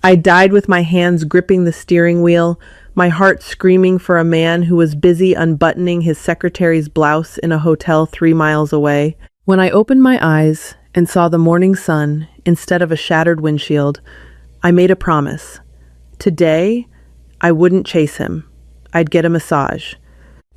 I died with my hands gripping the steering wheel, my heart screaming for a man who was busy unbuttoning his secretary's blouse in a hotel 3 miles away. When I opened my eyes and saw the morning sun instead of a shattered windshield, I made a promise. Today, I wouldn't chase him. I'd get a massage.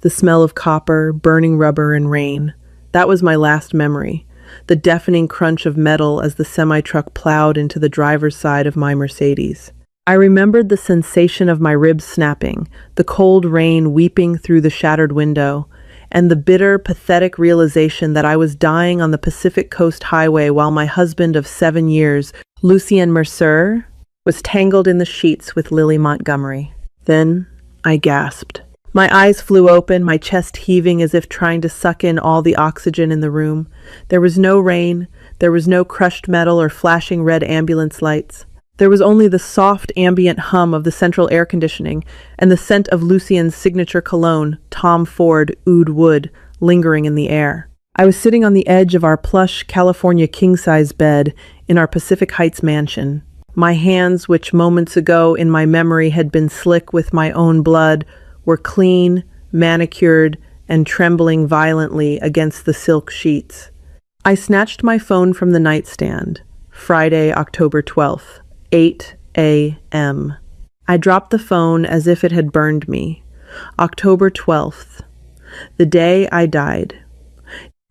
The smell of copper, burning rubber, and rain. That was my last memory. The deafening crunch of metal as the semi-truck plowed into the driver's side of my Mercedes. I remembered the sensation of my ribs snapping, the cold rain weeping through the shattered window, and the bitter, pathetic realization that I was dying on the Pacific Coast Highway while my husband of 7 years, Lucien Mercer, was tangled in the sheets with Lily Montgomery. Then I gasped. My eyes flew open, my chest heaving as if trying to suck in all the oxygen in the room. There was no rain, there was no crushed metal or flashing red ambulance lights. There was only the soft ambient hum of the central air conditioning and the scent of Lucien's signature cologne, Tom Ford Oud Wood, lingering in the air. I was sitting on the edge of our plush California king-size bed in our Pacific Heights mansion. My hands, which moments ago in my memory had been slick with my own blood, were clean, manicured, and trembling violently against the silk sheets. I snatched my phone from the nightstand. Friday, October 12th, 8 a.m. I dropped the phone as if it had burned me. October 12th, the day I died.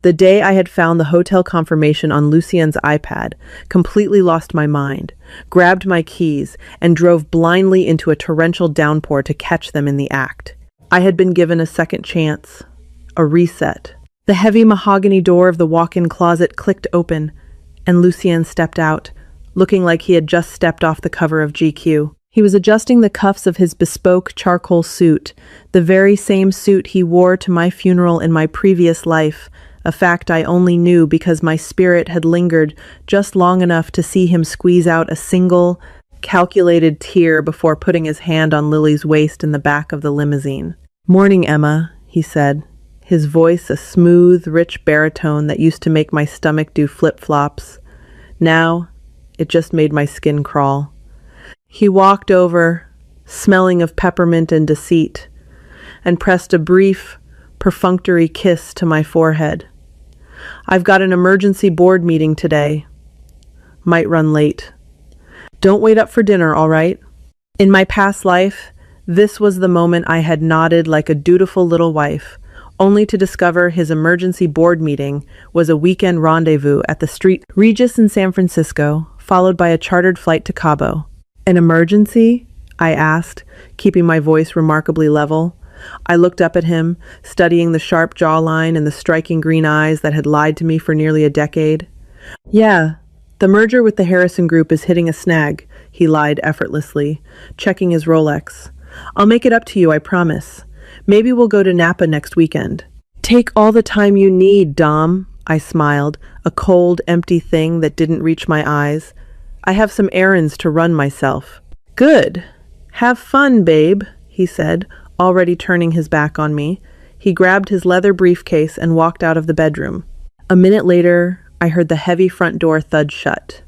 The day I had found the hotel confirmation on Lucien's iPad, completely lost my mind, grabbed my keys, and drove blindly into a torrential downpour to catch them in the act. I had been given a second chance, a reset. The heavy mahogany door of the walk-in closet clicked open, and Lucien stepped out, looking like he had just stepped off the cover of GQ. He was adjusting the cuffs of his bespoke charcoal suit, the very same suit he wore to my funeral in my previous life, a fact I only knew because my spirit had lingered just long enough to see him squeeze out a single, calculated tear before putting his hand on Lily's waist in the back of the limousine. "Morning, Emma," he said, his voice a smooth, rich baritone that used to make my stomach do flip-flops. Now, it just made my skin crawl. He walked over, smelling of peppermint and deceit, and pressed a brief, perfunctory kiss to my forehead. "I've got an emergency board meeting today. Might run late. Don't wait up for dinner, all right?" In my past life, this was the moment I had nodded like a dutiful little wife, only to discover his emergency board meeting was a weekend rendezvous at the St. Regis in San Francisco, followed by a chartered flight to Cabo. "An emergency?" I asked, keeping my voice remarkably level. I looked up at him, studying the sharp jawline and the striking green eyes that had lied to me for nearly a decade. "Yeah, the merger with the Harrison Group is hitting a snag," he lied effortlessly, checking his Rolex. "I'll make it up to you, I promise. Maybe we'll go to Napa next weekend." "Take all the time you need, Dom," I smiled, a cold, empty thing that didn't reach my eyes. "I have some errands to run myself." "Good. Have fun, babe," he said, already turning his back on me. He grabbed his leather briefcase and walked out of the bedroom. A minute later, I heard the heavy front door thud shut,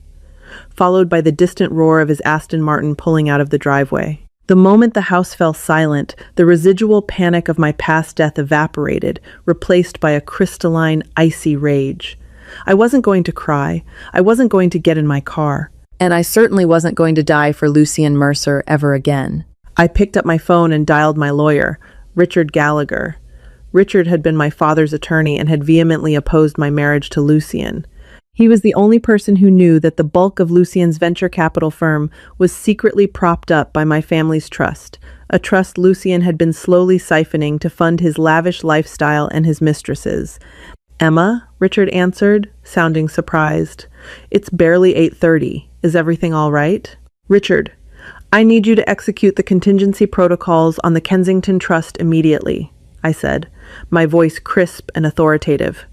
followed by the distant roar of his Aston Martin pulling out of the driveway. The moment the house fell silent, the residual panic of my past death evaporated, replaced by a crystalline, icy rage. I wasn't going to cry. I wasn't going to get in my car. And I certainly wasn't going to die for Lucien Mercer ever again. I picked up my phone and dialed my lawyer, Richard Gallagher. Richard had been my father's attorney and had vehemently opposed my marriage to Lucien. He was the only person who knew that the bulk of Lucien's venture capital firm was secretly propped up by my family's trust, a trust Lucien had been slowly siphoning to fund his lavish lifestyle and his mistresses. "Emma," Richard answered, sounding surprised. "It's barely 8:30. Is everything all right?" "Richard, I need you to execute the contingency protocols on the Kensington Trust immediately," I said, my voice crisp and authoritative.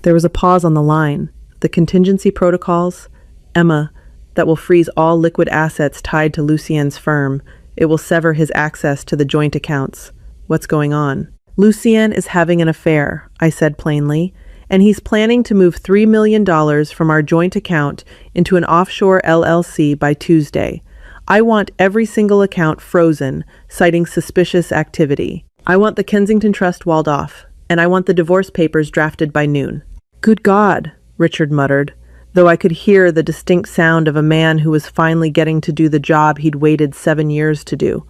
There was a pause on the line. "The contingency protocols? Emma, that will freeze all liquid assets tied to Lucien's firm. It will sever his access to the joint accounts. What's going on?" "Lucien is having an affair," I said plainly, "and he's planning to move $3 million from our joint account into an offshore LLC by Tuesday. I want every single account frozen, citing suspicious activity. I want the Kensington Trust walled off, and I want the divorce papers drafted by noon." "Good God," Richard muttered, though I could hear the distinct sound of a man who was finally getting to do the job he'd waited 7 years to do.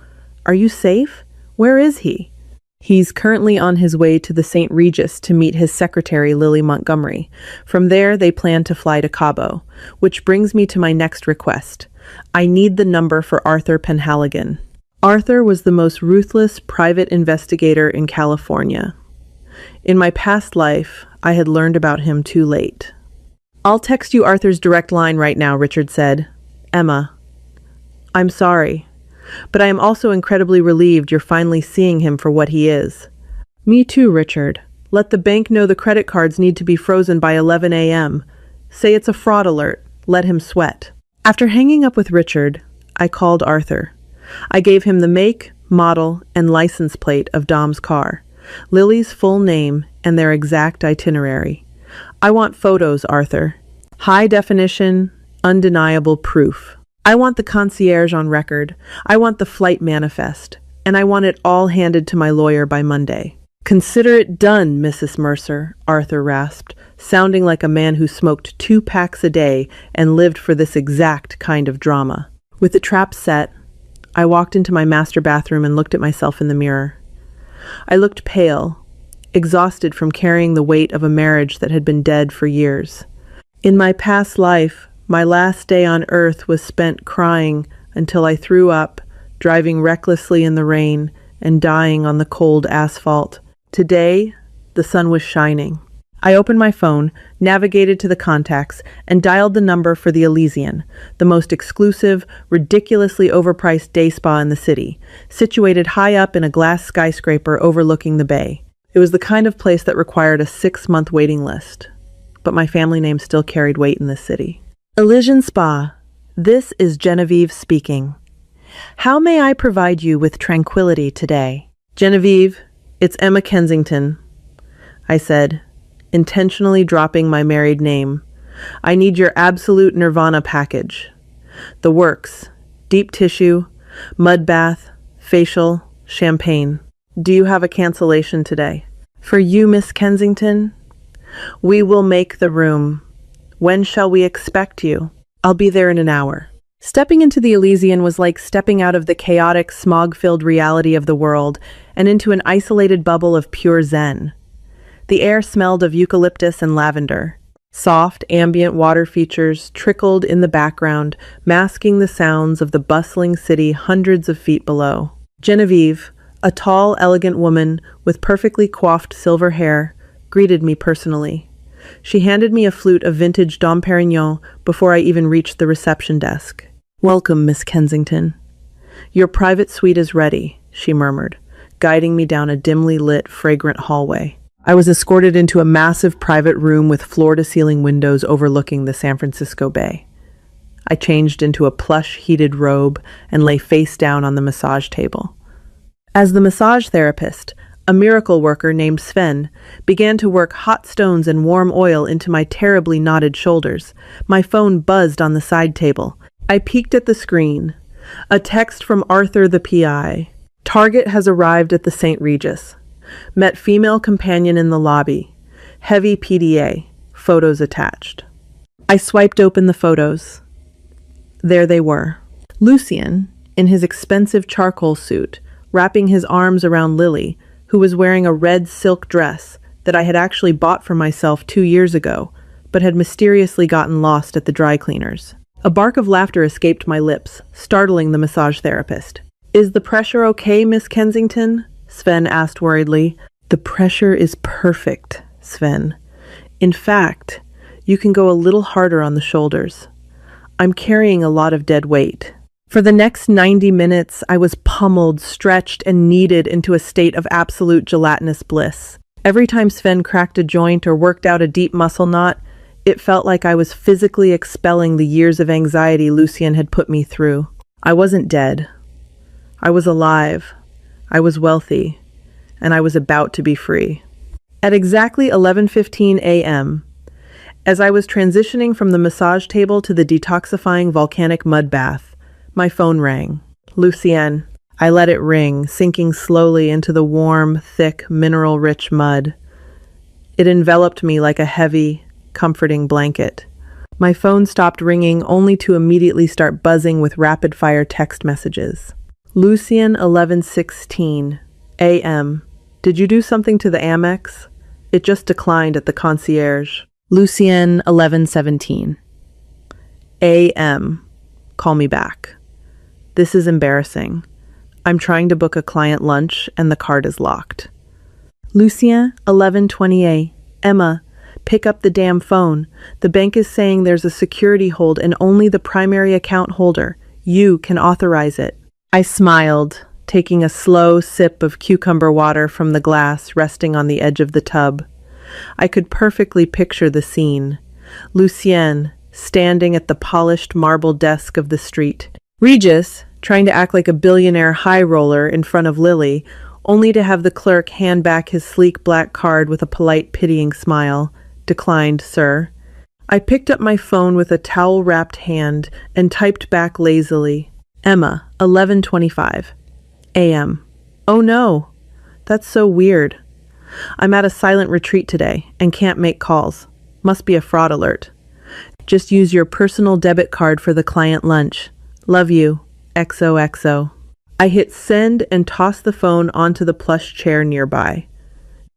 "Are you safe? Where is he?" "He's currently on his way to the St. Regis to meet his secretary, Lily Montgomery. From there, they plan to fly to Cabo, which brings me to my next request. I need the number for Arthur Penhaligon." Arthur was the most ruthless private investigator in California. In my past life, I had learned about him too late. "I'll text you Arthur's direct line right now," Richard said. "Emma." "I'm sorry, but I am also incredibly relieved you're finally seeing him for what he is." "Me too, Richard. Let the bank know the credit cards need to be frozen by 11 a.m. Say it's a fraud alert. Let him sweat." After hanging up with Richard, I called Arthur. I gave him the make, model, and license plate of Dom's car, Lily's full name, and their exact itinerary. "I want photos, Arthur. High definition, undeniable proof. I want the concierge on record. I want the flight manifest. And I want it all handed to my lawyer by Monday." "Consider it done, Mrs. Mercer," Arthur rasped, sounding like a man who smoked 2 packs a day and lived for this exact kind of drama. With the trap set, I walked into my master bathroom and looked at myself in the mirror. I looked pale, exhausted from carrying the weight of a marriage that had been dead for years. In my past life, my last day on earth was spent crying until I threw up, driving recklessly in the rain, and dying on the cold asphalt. Today, the sun was shining. I opened my phone, navigated to the contacts, and dialed the number for the Elysian, the most exclusive, ridiculously overpriced day spa in the city, situated high up in a glass skyscraper overlooking the bay. It was the kind of place that required a 6-month waiting list, but my family name still carried weight in this city. "Elysian Spa, this is Genevieve speaking. How may I provide you with tranquility today?" "Genevieve, it's Emma Kensington," I said, intentionally dropping my married name. "I need your absolute nirvana package. The works: deep tissue, mud bath, facial, champagne. Do you have a cancellation today?" "For you, Miss Kensington? We will make the room. When shall we expect you?" "I'll be there in an hour." Stepping into the Elysian was like stepping out of the chaotic, smog-filled reality of the world and into an isolated bubble of pure zen. The air smelled of eucalyptus and lavender. Soft, ambient water features trickled in the background, masking the sounds of the bustling city hundreds of feet below. Genevieve, a tall, elegant woman with perfectly coiffed silver hair, greeted me personally. She handed me a flute of vintage Dom Perignon before I even reached the reception desk. "Welcome, Miss Kensington. Your private suite is ready," she murmured, guiding me down a dimly lit, fragrant hallway. I was escorted into a massive private room with floor-to-ceiling windows overlooking the San Francisco Bay. I changed into a plush, heated robe and lay face down on the massage table. As the massage therapist, a miracle worker named Sven began to work hot stones and warm oil into my terribly knotted shoulders. My phone buzzed on the side table. I peeked at the screen. A text from Arthur the PI. "Target has arrived at the St. Regis. Met female companion in the lobby. Heavy PDA. Photos attached." I swiped open the photos. There they were. Lucien, in his expensive charcoal suit, wrapping his arms around Lily, who was wearing a red silk dress that I had actually bought for myself 2 years ago, but had mysteriously gotten lost at the dry cleaners. A bark of laughter escaped my lips, startling the massage therapist. "Is the pressure okay, Miss Kensington?" Sven asked worriedly. "The pressure is perfect, Sven. In fact, you can go a little harder on the shoulders. I'm carrying a lot of dead weight." For the next 90 minutes, I was pummeled, stretched, and kneaded into a state of absolute gelatinous bliss. Every time Sven cracked a joint or worked out a deep muscle knot, it felt like I was physically expelling the years of anxiety Lucien had put me through. I wasn't dead. I was alive. I was wealthy. And I was about to be free. At exactly 11:15 a.m., as I was transitioning from the massage table to the detoxifying volcanic mud bath, My phone rang. Lucienne. I let it ring, sinking slowly into the warm, thick, mineral-rich mud. It enveloped me like a heavy, comforting blanket. My phone stopped ringing only to immediately start buzzing with rapid-fire text messages. Lucien 11:16 a.m. Did you do something to the Amex? It just declined at the concierge. Lucien 11:17 a.m. Call me back. This is embarrassing. I'm trying to book a client lunch and the card is locked. Lucien 11:28 Emma, pick up the damn phone. The bank is saying there's a security hold and only the primary account holder. You can authorize it. I smiled, taking a slow sip of cucumber water from the glass resting on the edge of the tub. I could perfectly picture the scene. Lucien, standing at the polished marble desk of the street. Regis, trying to act like a billionaire high roller in front of Lily, only to have the clerk hand back his sleek black card with a polite, pitying smile. Declined, sir. I picked up my phone with a towel-wrapped hand and typed back lazily. Emma, 11:25 a.m. Oh no, that's so weird. I'm at a silent retreat today and can't make calls. Must be a fraud alert. Just use your personal debit card for the client lunch. Love you. XOXO. I hit send and tossed the phone onto the plush chair nearby.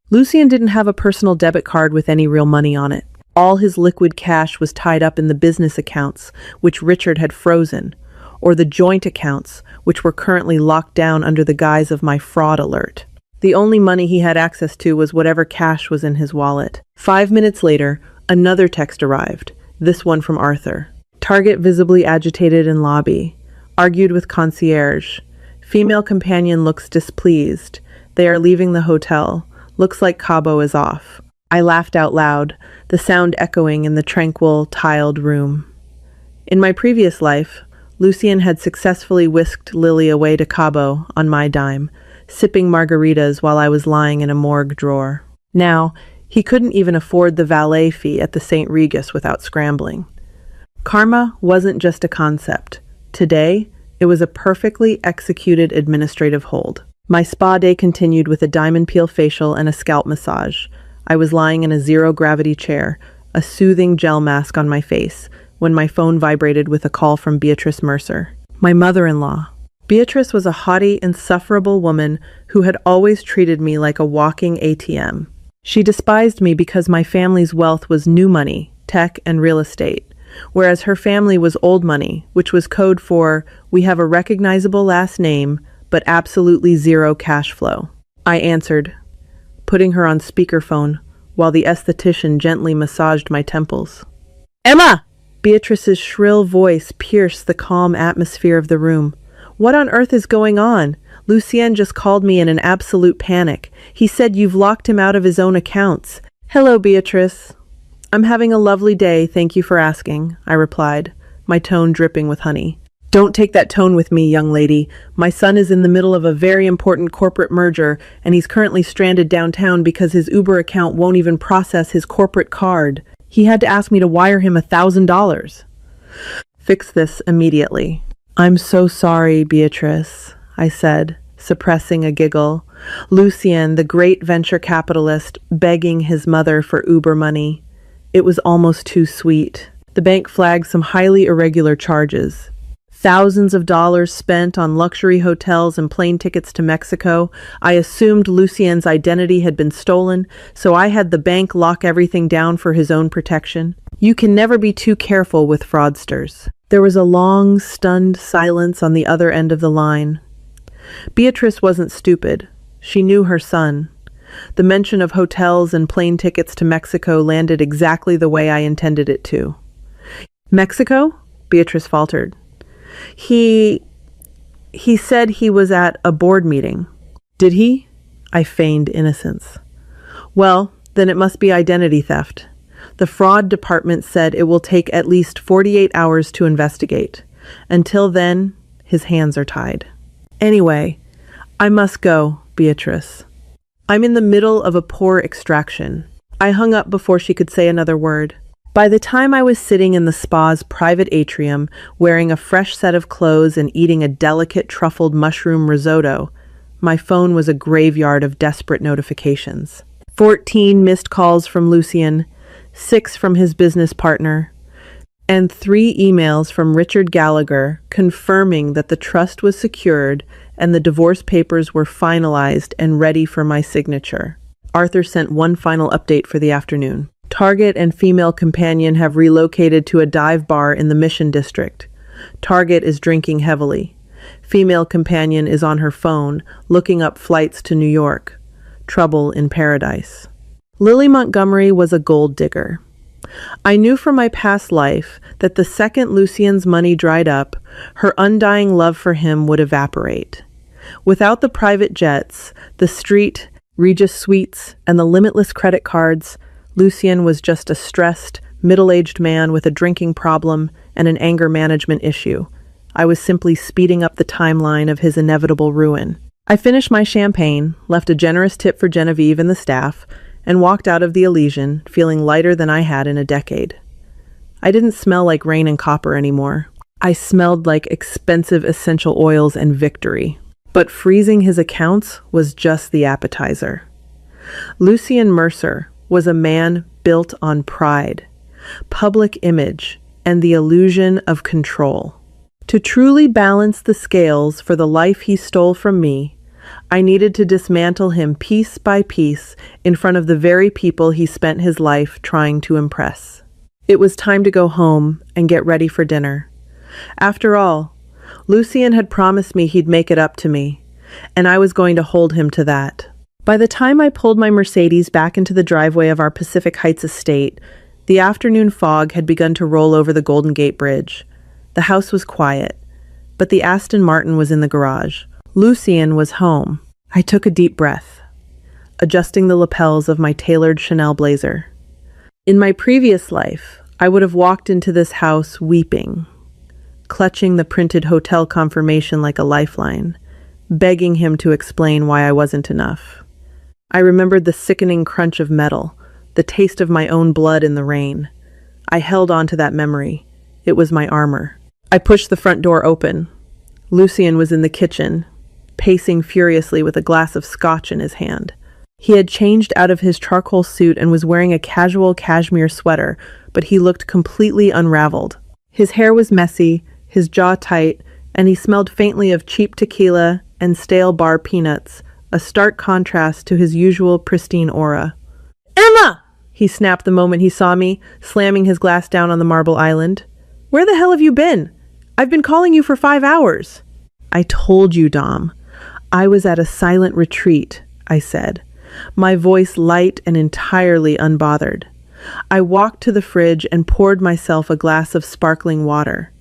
Lucien didn't have a personal debit card with any real money on it. All his liquid cash was tied up in the business accounts, which Richard had frozen, or the joint accounts, which were currently locked down under the guise of my fraud alert. The only money he had access to was whatever cash was in his wallet. 5 minutes later, another text arrived, this one from Arthur. Target visibly agitated in lobby. Argued with concierge. Female companion looks displeased. They are leaving the hotel. Looks like Cabo is off. I laughed out loud, the sound echoing in the tranquil, tiled room. In my previous life, Lucien had successfully whisked Lily away to Cabo on my dime, sipping margaritas while I was lying in a morgue drawer. Now, he couldn't even afford the valet fee at the St. Regis without scrambling. Karma wasn't just a concept. Today, it was a perfectly executed administrative hold. My spa day continued with a diamond peel facial and a scalp massage. I was lying in a zero-gravity chair, a soothing gel mask on my face, when my phone vibrated with a call from Beatrice Mercer, my mother-in-law. Beatrice was a haughty, insufferable woman who had always treated me like a walking ATM. She despised me because my family's wealth was new money, tech, and real estate, whereas her family was old money, which was code for, we have a recognizable last name, but absolutely zero cash flow. I answered, putting her on speakerphone, while the esthetician gently massaged my temples. Emma! Beatrice's shrill voice pierced the calm atmosphere of the room. What on earth is going on? Lucien just called me in an absolute panic. He said you've locked him out of his own accounts. Hello, Beatrice. I'm having a lovely day, thank you for asking, I replied, my tone dripping with honey. Don't take that tone with me, young lady. My son is in the middle of a very important corporate merger, and he's currently stranded downtown because his Uber account won't even process his corporate card. He had to ask me to wire him $1,000. Fix this immediately. I'm so sorry, Beatrice, I said, suppressing a giggle. Lucien, the great venture capitalist, begging his mother for Uber money. It was almost too sweet. The bank flagged some highly irregular charges. Thousands of dollars spent on luxury hotels and plane tickets to Mexico. I assumed Lucien's identity had been stolen, so I had the bank lock everything down for his own protection. You can never be too careful with fraudsters. There was a long, stunned silence on the other end of the line. Beatrice wasn't stupid. She knew her son. The mention of hotels and plane tickets to Mexico landed exactly the way I intended it to. Mexico? Beatrice faltered. He said he was at a board meeting. Did he? I feigned innocence. Well, then it must be identity theft. The fraud department said it will take at least 48 hours to investigate. Until then, his hands are tied. Anyway, I must go, Beatrice. I'm in the middle of a poor extraction. I hung up before she could say another word. By the time I was sitting in the spa's private atrium, wearing a fresh set of clothes and eating a delicate truffled mushroom risotto, my phone was a graveyard of desperate notifications. 14 missed calls from Lucien, 6 from his business partner, and 3 emails from Richard Gallagher confirming that the trust was secured and the divorce papers were finalized and ready for my signature. Arthur sent one final update for the afternoon. Target and female companion have relocated to a dive bar in the Mission District. Target is drinking heavily. Female companion is on her phone, looking up flights to New York. Trouble in paradise. Lily Montgomery was a gold digger. I knew from my past life that the second Lucien's money dried up, her undying love for him would evaporate. Without the private jets, the street, Regis suites, and the limitless credit cards, Lucien was just a stressed, middle-aged man with a drinking problem and an anger management issue. I was simply speeding up the timeline of his inevitable ruin. I finished my champagne, left a generous tip for Genevieve and the staff, and walked out of the Elysian, feeling lighter than I had in a decade. I didn't smell like rain and copper anymore. I smelled like expensive essential oils and victory. But freezing his accounts was just the appetizer. Lucien Mercer was a man built on pride, public image, and the illusion of control. To truly balance the scales for the life he stole from me, I needed to dismantle him piece by piece in front of the very people he spent his life trying to impress. It was time to go home and get ready for dinner. After all, Lucien had promised me he'd make it up to me, and I was going to hold him to that. By the time I pulled my Mercedes back into the driveway of our Pacific Heights estate, the afternoon fog had begun to roll over the Golden Gate Bridge. The house was quiet, but the Aston Martin was in the garage. Lucien was home. I took a deep breath, adjusting the lapels of my tailored Chanel blazer. In my previous life, I would have walked into this house weeping, clutching the printed hotel confirmation like a lifeline, begging him to explain why I wasn't enough. I remembered the sickening crunch of metal, the taste of my own blood in the rain. I held on to that memory. It was my armor. I pushed the front door open. Lucien was in the kitchen, pacing furiously with a glass of scotch in his hand. He had changed out of his charcoal suit and was wearing a casual cashmere sweater, but he looked completely unraveled. His hair was messy, his jaw tight, and he smelled faintly of cheap tequila and stale bar peanuts, a stark contrast to his usual pristine aura. "Emma!" he snapped the moment he saw me, slamming his glass down on the marble island. "Where the hell have you been? I've been calling you for 5 hours." "I told you, Dom. I was at a silent retreat," I said, my voice light and entirely unbothered. I walked to the fridge and poured myself a glass of sparkling water.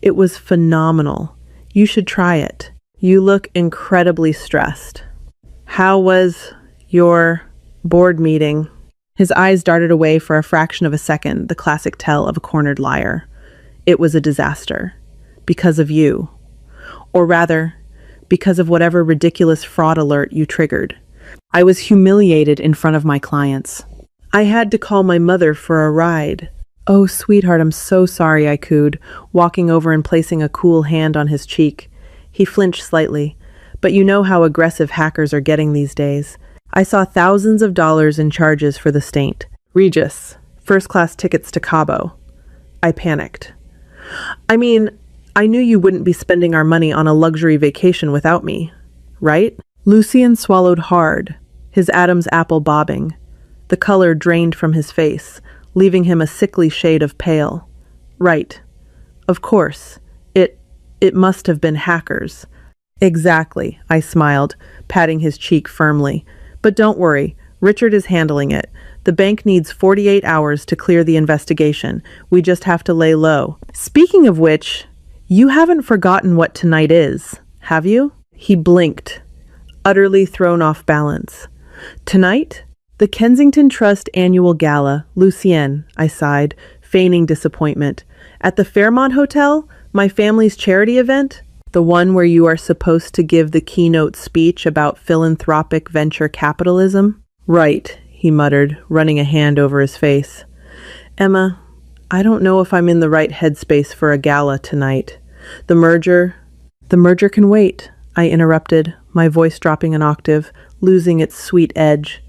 It was phenomenal. You should try it. You look incredibly stressed. "How was your board meeting?" His eyes darted away for a fraction of a second, the classic tell of a cornered liar. "It was a disaster. Because of you. Or rather, because of whatever ridiculous fraud alert you triggered. I was humiliated in front of my clients. I had to call my mother for a ride." "Oh, sweetheart, I'm so sorry," I cooed, walking over and placing a cool hand on his cheek. He flinched slightly, but you know how aggressive hackers are getting these days. I saw thousands of dollars in charges for the Saint Regis, first-class tickets to Cabo. I panicked. "I mean, I knew you wouldn't be spending our money on a luxury vacation without me, right?" Lucien swallowed hard, his Adam's apple bobbing. The color drained from his face, leaving him a sickly shade of pale. "Right. Of course. It must have been hackers." "Exactly," I smiled, patting his cheek firmly. "But don't worry, Richard is handling it. The bank needs 48 hours to clear the investigation. We just have to lay low. Speaking of which, you haven't forgotten what tonight is, have you?" He blinked, utterly thrown off balance. "Tonight? The Kensington Trust annual gala, Lucien," I sighed, feigning disappointment. "At the Fairmont Hotel? My family's charity event? The one where you are supposed to give the keynote speech about philanthropic venture capitalism?" "Right," he muttered, running a hand over his face. "Emma, I don't know if I'm in the right headspace for a gala tonight. The merger... The merger can wait, I interrupted, my voice dropping an octave, losing its sweet edge.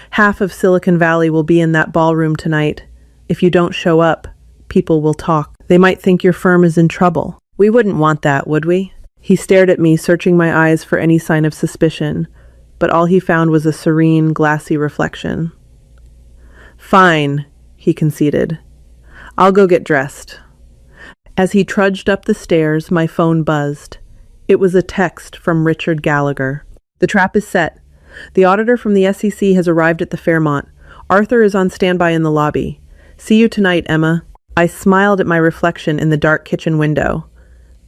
Half of Silicon Valley will be in that ballroom tonight. If you don't show up, people will talk. They might think your firm is in trouble. We wouldn't want that, would we? He stared at me, searching my eyes for any sign of suspicion, but all he found was a serene, glassy reflection. Fine, he conceded. I'll go get dressed. As he trudged up the stairs, my phone buzzed. It was a text from Richard Gallagher. The trap is set. The auditor from the SEC has arrived at the Fairmont. Arthur is on standby in the lobby. See you tonight, Emma. I smiled at my reflection in the dark kitchen window.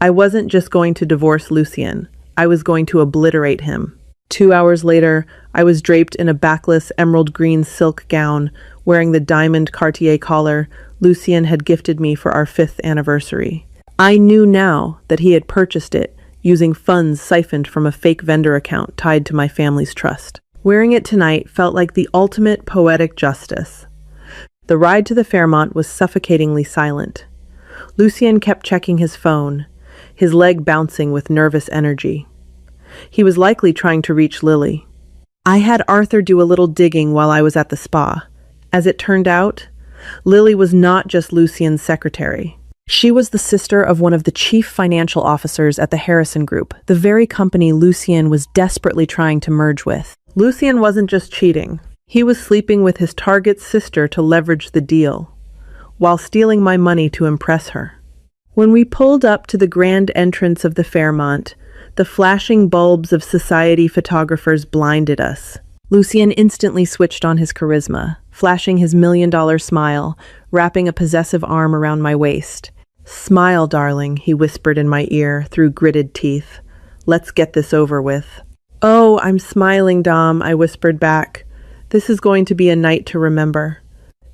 I wasn't just going to divorce Lucien. I was going to obliterate him. 2 hours later, I was draped in a backless emerald green silk gown, wearing the diamond Cartier collar Lucien had gifted me for our 5th anniversary. I knew now that he had purchased it using funds siphoned from a fake vendor account tied to my family's trust. Wearing it tonight felt like the ultimate poetic justice. The ride to the Fairmont was suffocatingly silent. Lucien kept checking his phone, his leg bouncing with nervous energy. He was likely trying to reach Lily. I had Arthur do a little digging while I was at the spa. As it turned out, Lily was not just Lucien's secretary. She was the sister of one of the chief financial officers at the Harrison Group, the very company Lucien was desperately trying to merge with. Lucien wasn't just cheating. He was sleeping with his target's sister to leverage the deal, while stealing my money to impress her. When we pulled up to the grand entrance of the Fairmont, the flashing bulbs of society photographers blinded us. Lucien instantly switched on his charisma, flashing his $1,000,000 smile, wrapping a possessive arm around my waist. Smile, darling, he whispered in my ear through gritted teeth. Let's get this over with. Oh, I'm smiling, Dom, I whispered back. This is going to be a night to remember.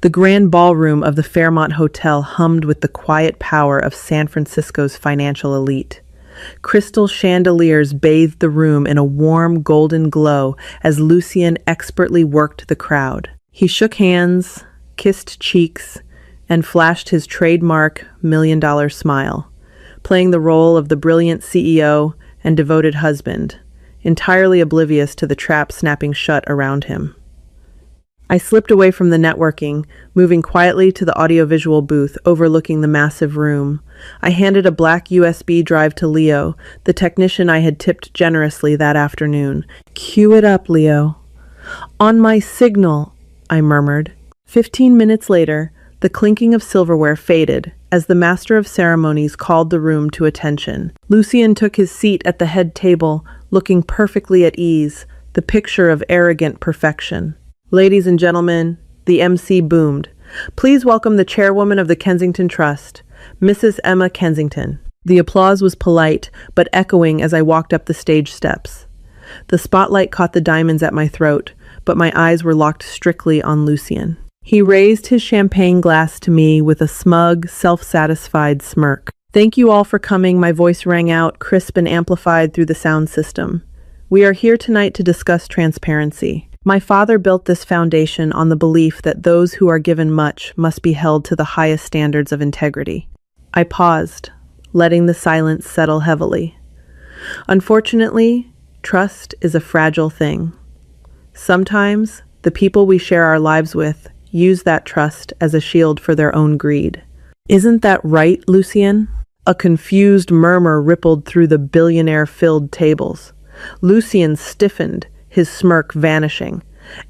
The grand ballroom of the Fairmont Hotel hummed with the quiet power of San Francisco's financial elite. Crystal chandeliers bathed the room in a warm golden glow as Lucien expertly worked the crowd. He shook hands, kissed cheeks, and flashed his trademark $1,000,000 smile, playing the role of the brilliant CEO and devoted husband, entirely oblivious to the trap snapping shut around him. I slipped away from the networking, moving quietly to the audiovisual booth overlooking the massive room. I handed a black USB drive to Leo, the technician I had tipped generously that afternoon. Cue it up, Leo. On my signal, I murmured. 15 minutes later, the clinking of silverware faded as the master of ceremonies called the room to attention. Lucien took his seat at the head table, looking perfectly at ease, the picture of arrogant perfection. Ladies and gentlemen, the MC boomed. Please welcome the chairwoman of the Kensington Trust, Mrs. Emma Kensington. The applause was polite, but echoing as I walked up the stage steps. The spotlight caught the diamonds at my throat, but my eyes were locked strictly on Lucien. He raised his champagne glass to me with a smug, self-satisfied smirk. Thank you all for coming, my voice rang out, crisp and amplified through the sound system. We are here tonight to discuss transparency. My father built this foundation on the belief that those who are given much must be held to the highest standards of integrity. I paused, letting the silence settle heavily. Unfortunately, trust is a fragile thing. Sometimes, the people we share our lives with use that trust as a shield for their own greed. Isn't that right, Lucien? A confused murmur rippled through the billionaire-filled tables. Lucien stiffened, his smirk vanishing.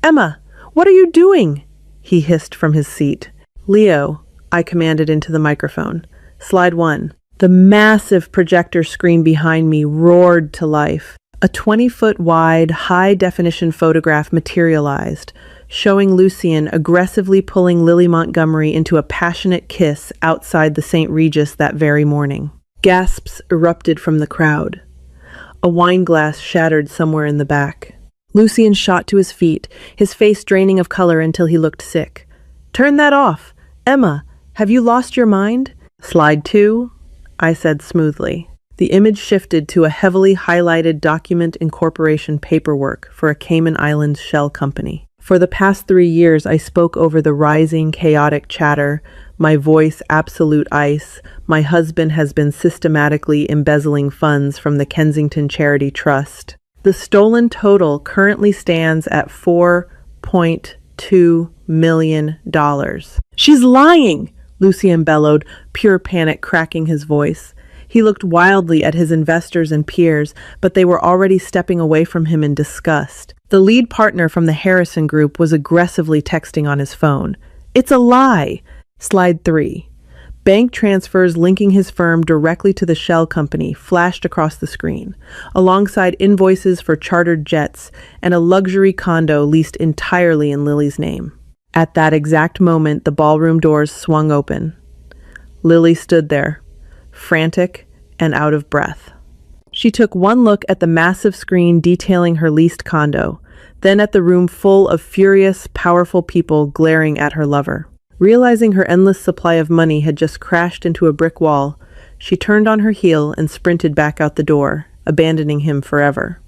Emma, what are you doing? He hissed from his seat. Leo, I commanded into the microphone. Slide 1. The massive projector screen behind me roared to life. A 20-foot wide, high-definition photograph materialized, showing Lucien aggressively pulling Lily Montgomery into a passionate kiss outside the St. Regis that very morning. Gasps erupted from the crowd. A wine glass shattered somewhere in the back. Lucien shot to his feet, his face draining of color until he looked sick. Turn that off! Emma, have you lost your mind? Slide 2, I said smoothly. The image shifted to a heavily highlighted document incorporation paperwork for a Cayman Islands shell company. For the past 3 years, I spoke over the rising, chaotic chatter, my voice absolute ice. My husband has been systematically embezzling funds from the Kensington Charity Trust. The stolen total currently stands at $4.2 million. She's lying, Lucien bellowed, pure panic cracking his voice. He looked wildly at his investors and peers, but they were already stepping away from him in disgust. The lead partner from the Harrison Group was aggressively texting on his phone. It's a lie! Slide 3. Bank transfers linking his firm directly to the shell company flashed across the screen, alongside invoices for chartered jets and a luxury condo leased entirely in Lily's name. At that exact moment, the ballroom doors swung open. Lily stood there, frantic and out of breath. She took one look at the massive screen detailing her leased condo, then at the room full of furious, powerful people glaring at her lover. Realizing her endless supply of money had just crashed into a brick wall, she turned on her heel and sprinted back out the door, abandoning him forever.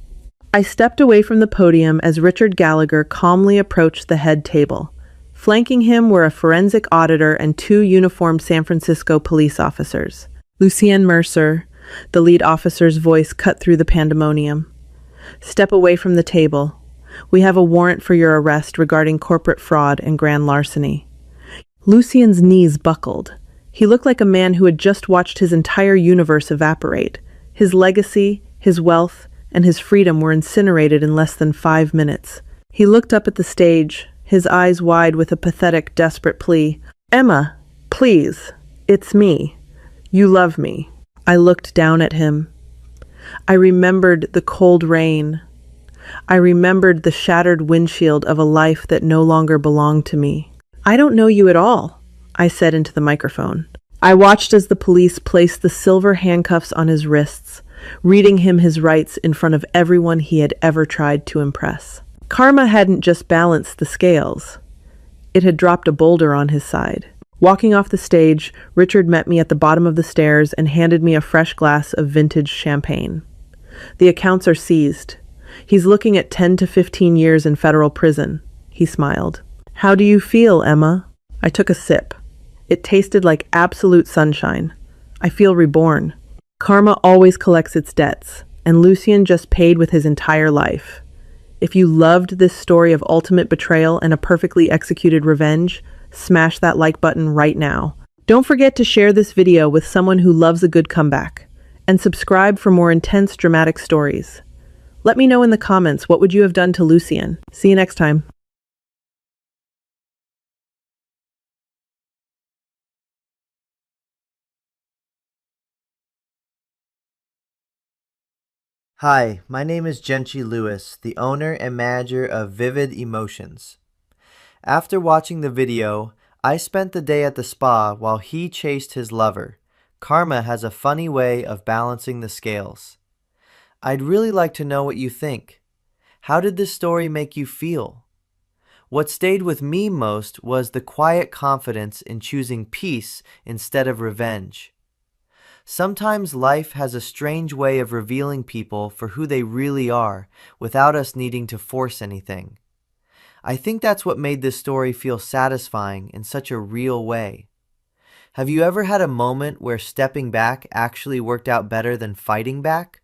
I stepped away from the podium as Richard Gallagher calmly approached the head table. Flanking him were a forensic auditor and 2 uniformed San Francisco police officers. Lucien Mercer, the lead officer's voice cut through the pandemonium. Step away from the table. We have a warrant for your arrest regarding corporate fraud and grand larceny. Lucien's knees buckled. He looked like a man who had just watched his entire universe evaporate. His legacy, his wealth, and his freedom were incinerated in less than 5 minutes. He looked up at the stage, his eyes wide with a pathetic, desperate plea. Emma, please, it's me. You love me. I looked down at him. I remembered the cold rain. I remembered the shattered windshield of a life that no longer belonged to me. I don't know you at all, I said into the microphone. I watched as the police placed the silver handcuffs on his wrists, reading him his rights in front of everyone he had ever tried to impress. Karma hadn't just balanced the scales. It had dropped a boulder on his side. Walking off the stage, Richard met me at the bottom of the stairs and handed me a fresh glass of vintage champagne. The accounts are seized. He's looking at 10 to 15 years in federal prison, he smiled. How do you feel, Emma? I took a sip. It tasted like absolute sunshine. I feel reborn. Karma always collects its debts, and Lucien just paid with his entire life. If you loved this story of ultimate betrayal and a perfectly executed revenge, smash that like button right now. Don't forget to share this video with someone who loves a good comeback, and subscribe for more intense dramatic stories. Let me know in the comments what would you have done to Lucien. See you next time. Hi, my name is Genchi Lewis, the owner and manager of Vivid Emotions. After watching the video, I spent the day at the spa while he chased his lover. Karma has a funny way of balancing the scales. I'd really like to know what you think. How did this story make you feel? What stayed with me most was the quiet confidence in choosing peace instead of revenge. Sometimes life has a strange way of revealing people for who they really are without us needing to force anything. I think that's what made this story feel satisfying in such a real way. Have you ever had a moment where stepping back actually worked out better than fighting back?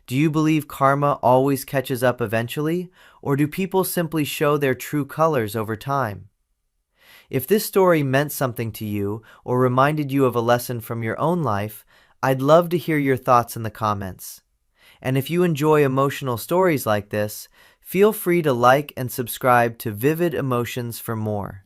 Do you believe karma always catches up eventually, or do people simply show their true colors over time? If this story meant something to you or reminded you of a lesson from your own life, I'd love to hear your thoughts in the comments. And if you enjoy emotional stories like this, feel free to like and subscribe to Vivid Emotions for more.